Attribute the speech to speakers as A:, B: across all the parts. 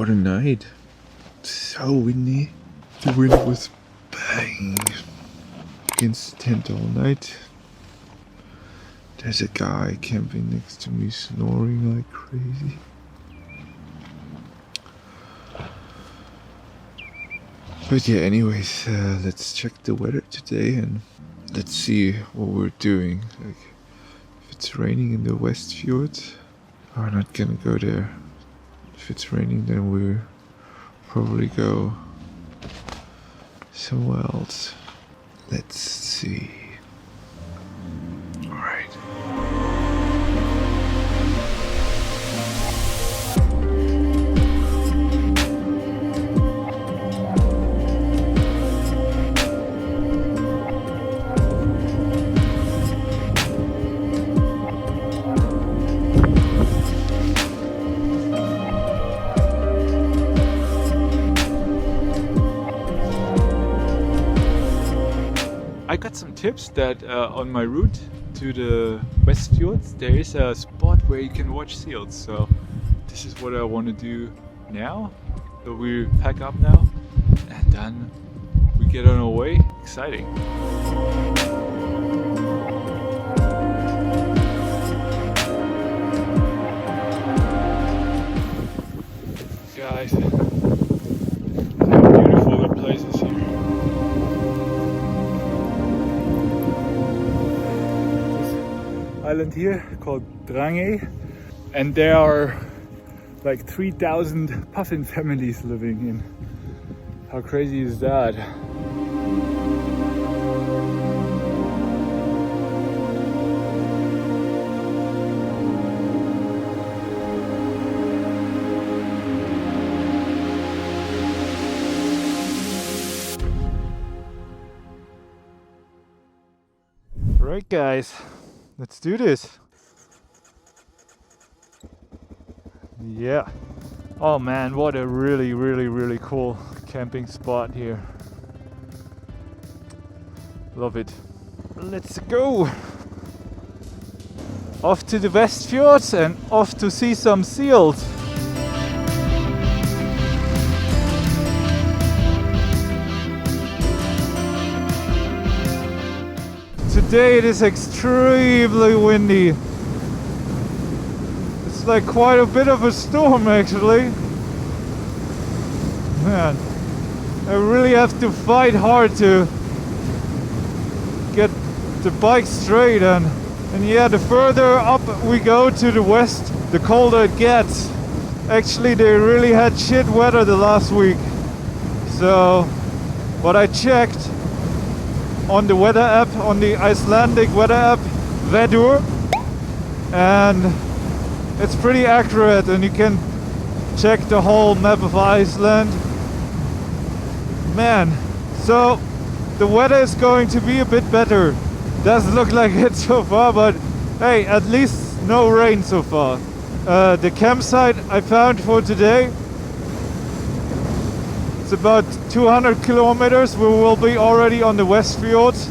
A: What a night. So windy. The wind was banging against the tent all night. There's a guy camping next to me snoring like crazy. But yeah, anyways, let's check the weather today and let's see what we're doing. Like, if it's raining in the West Fjords, we're not gonna go there. If it's raining, then we'll probably go somewhere else. Let's see. Alright.
B: I got some tips that on my route to the West Fjords there is a spot where you can watch seals, so this is what I want to do now. So we pack up now and then we get on our way. Exciting. Guys, how beautiful the place is here. Island here called Drange, and there are like 3,000 puffin families living in. How crazy is that? Right guys, let's do this. Yeah. Oh man, what a really cool camping spot here. Love it. Let's go. Off to the West Fjords and off to see some seals. Today it is extremely windy. It's like quite a bit of a storm actually. Man, I really have to fight hard to get the bike straight, and yeah, the further up we go to the west, the colder it gets. Actually, they really had shit weather the last week. So, but I checked on the weather app, on the Icelandic weather app, Vedur, and it's pretty accurate, and you can check the whole map of Iceland. Man, so the weather is going to be a bit better. Doesn't look like it so far, but hey, at least no rain so far. The campsite I found for today, it's about 200 kilometers. We will be already on the West Fjords.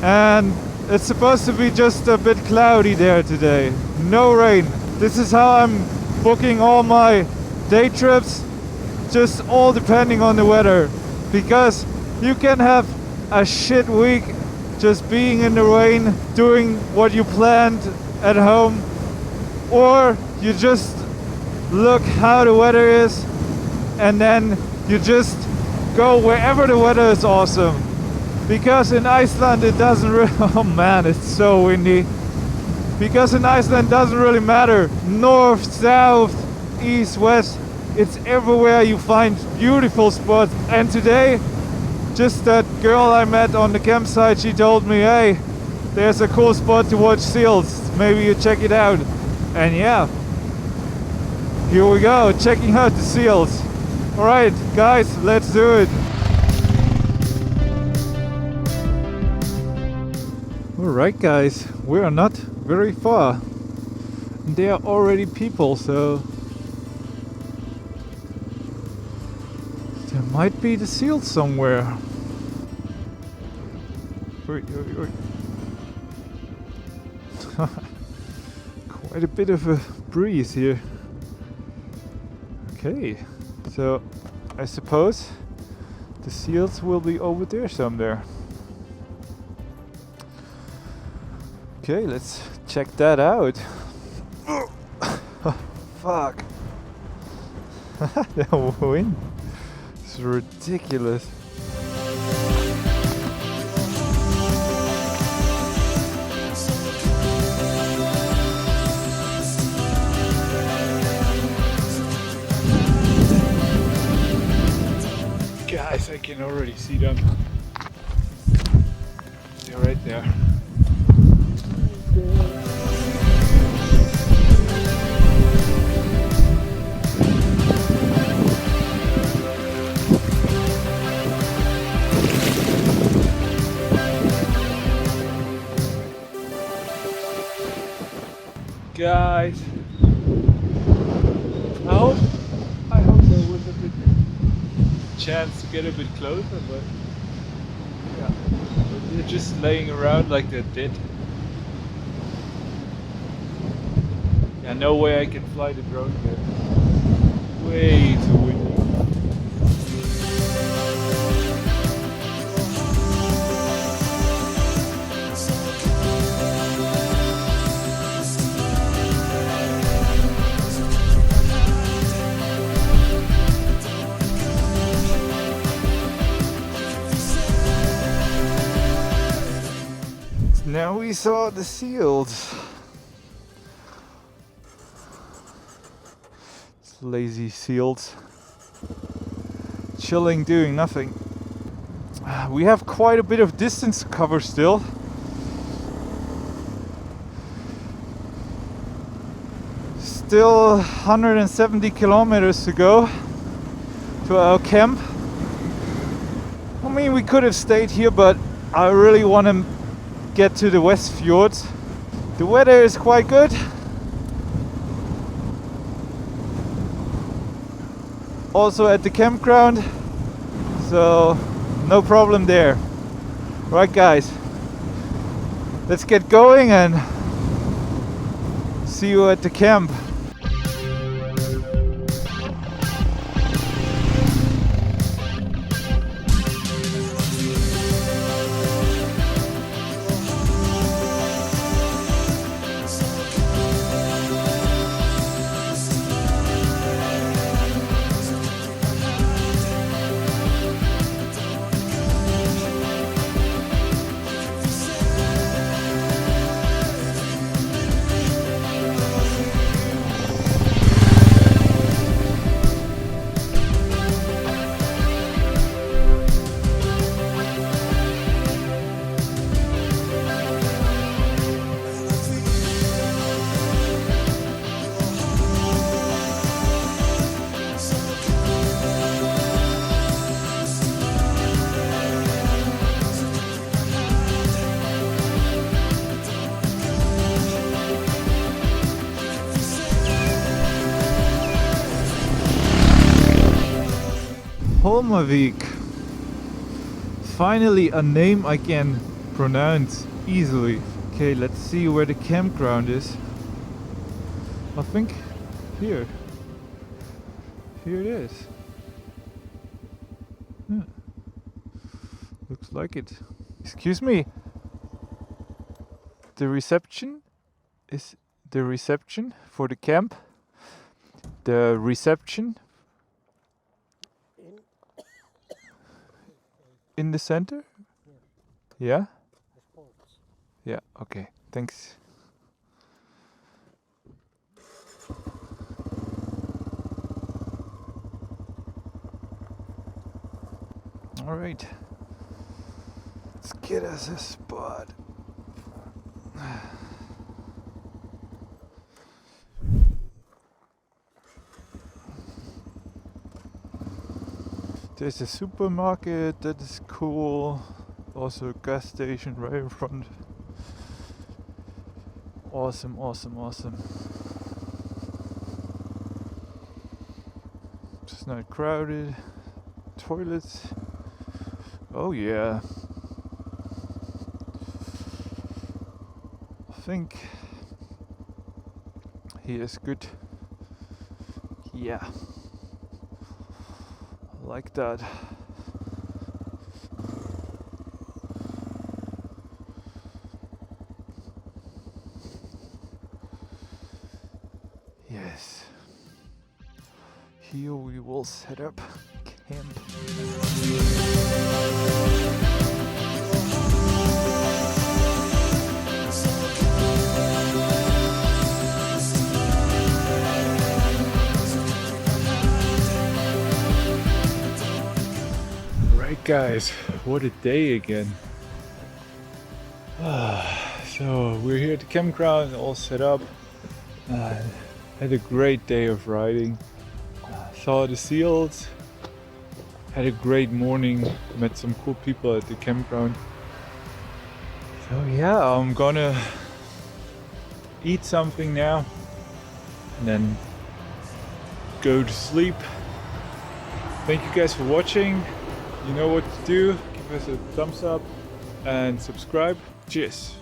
B: And it's supposed to be just a bit cloudy there today. No rain. This is how I'm booking all my day trips. Just all depending on the weather. Because you can have a shit week just being in the rain, doing what you planned at home. Or you just look how the weather is, and then you just go wherever the weather is awesome. Because in Iceland it doesn't really, oh man, it's so windy. Because in Iceland it doesn't really matter. North, south, east, west, it's everywhere you find beautiful spots. And today, just that girl I met on the campsite, she told me, hey, there's a cool spot to watch seals. Maybe you check it out. And yeah. Here we go, checking out the seals. Alright, guys, let's do it. Alright guys, we are not very far. And there are already people, so there might be the seals somewhere. Wait. Quite a bit of a breeze here. Okay, so I suppose the seals will be over there somewhere. Okay, let's check that out. Fuck. The wind is ridiculous. Guys, I can already see them. They're right there. Guys, I hope there was a bit chance to get a bit closer, but yeah, they're just laying around like they're dead. Yeah, no way I can fly the drone there. Way too windy. Now we saw the seals. It's lazy seals. Chilling, doing nothing. We have quite a bit of distance to cover still. Still 170 kilometers to go to our camp. I mean, we could have stayed here, but I really want to get to the West Fjords. The weather is quite good. Also at the campground, so no problem there. Right guys, let's get going and see you at the camp. Holmavik. Finally a name I can pronounce easily. Okay, let's see where the campground is. I think here. Here it is. Yeah. Looks like it. Excuse me. The reception is the reception for the camp. The reception in the center? Yeah? Yeah, okay. Thanks. All right. Let's get us a spot. There's a supermarket, that is cool. Also a gas station right in front. Awesome, awesome, awesome. It's not crowded. Toilets. Oh yeah. I think he is good. Yeah. like that. Yes. Here we will set up camp.
A: Right guys, what a day again. So we're here at the campground, all set up. Had a great day of riding. Saw the seals. Had a great morning. Met some cool people at the campground. So yeah, I'm gonna eat something now and then go to sleep. Thank you guys for watching. You know what to do. Give us a thumbs up and subscribe. Cheers.